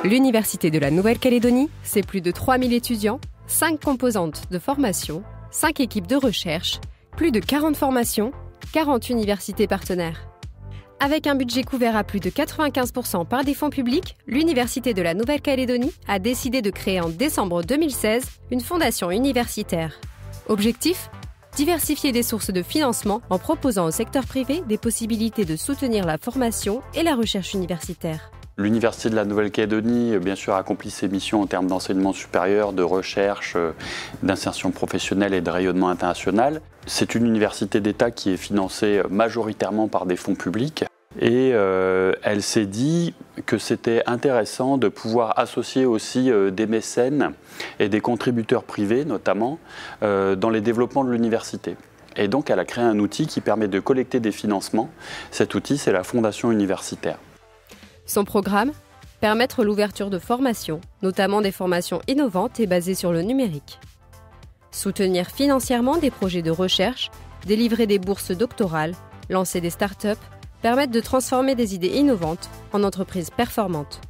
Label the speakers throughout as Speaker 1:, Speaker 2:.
Speaker 1: L'Université de la Nouvelle-Calédonie, c'est plus de 3000 étudiants, 5 composantes de formation, 5 équipes de recherche, plus de 40 formations, 40 universités partenaires. Avec un budget couvert à plus de 95% par des fonds publics, l'Université de la Nouvelle-Calédonie a décidé de créer en décembre 2016 une fondation universitaire. Objectif ? Diversifier des sources de financement en proposant au secteur privé des possibilités de soutenir la formation et la recherche universitaire.
Speaker 2: L'Université de la Nouvelle-Calédonie, bien sûr, accomplit ses missions en termes d'enseignement supérieur, de recherche, d'insertion professionnelle et de rayonnement international. C'est une université d'État qui est financée majoritairement par des fonds publics. Et elle s'est dit que c'était intéressant de pouvoir associer aussi des mécènes et des contributeurs privés, notamment, dans les développements de l'université. Et donc, elle a créé un outil qui permet de collecter des financements. Cet outil, c'est la Fondation universitaire.
Speaker 1: Son programme ? Permettre l'ouverture de formations, notamment des formations innovantes et basées sur le numérique. Soutenir financièrement des projets de recherche, délivrer des bourses doctorales, lancer des start-up, permettre de transformer des idées innovantes en entreprises performantes.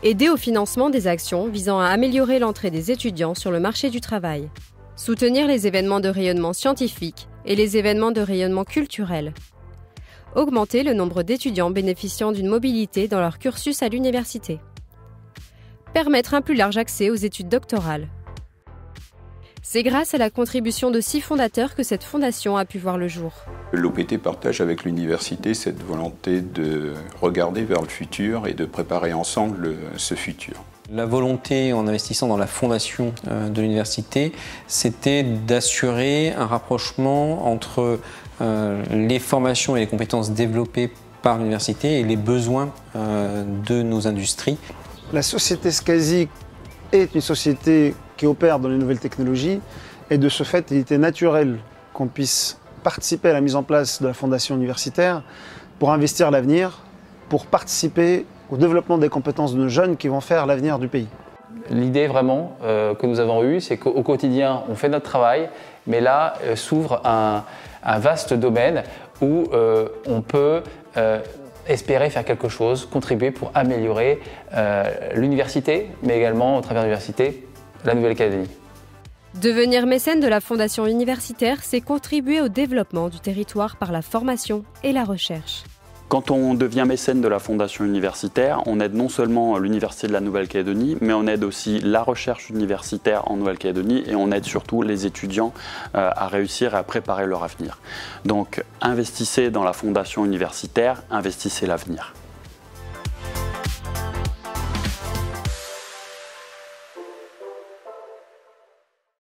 Speaker 1: Aider au financement des actions visant à améliorer l'entrée des étudiants sur le marché du travail. Soutenir les événements de rayonnement scientifique et les événements de rayonnement culturel. Augmenter le nombre d'étudiants bénéficiant d'une mobilité dans leur cursus à l'université. Permettre un plus large accès aux études doctorales. C'est grâce à la contribution de 6 fondateurs que cette fondation a pu voir le jour.
Speaker 3: L'OPT partage avec l'université cette volonté de regarder vers le futur et de préparer ensemble ce futur.
Speaker 4: La volonté, en investissant dans la fondation de l'université, c'était d'assurer un rapprochement entre les formations et les compétences développées par l'université et les besoins de nos industries.
Speaker 5: La société SCASI est une société qui opère dans les nouvelles technologies et de ce fait, il était naturel qu'on puisse participer à la mise en place de la fondation universitaire pour investir l'avenir, pour participer au développement des compétences de nos jeunes qui vont faire l'avenir du pays.
Speaker 6: L'idée vraiment que nous avons eue, c'est qu'au quotidien, on fait notre travail, mais là s'ouvre un vaste domaine où on peut espérer faire quelque chose, contribuer pour améliorer l'université, mais également, au travers de l'université, la Nouvelle-Calédonie.
Speaker 1: Devenir mécène de la fondation universitaire, c'est contribuer au développement du territoire par la formation et la recherche.
Speaker 2: Quand on devient mécène de la Fondation universitaire, on aide non seulement l'Université de la Nouvelle-Calédonie, mais on aide aussi la recherche universitaire en Nouvelle-Calédonie et on aide surtout les étudiants à réussir et à préparer leur avenir. Donc investissez dans la Fondation universitaire, investissez l'avenir.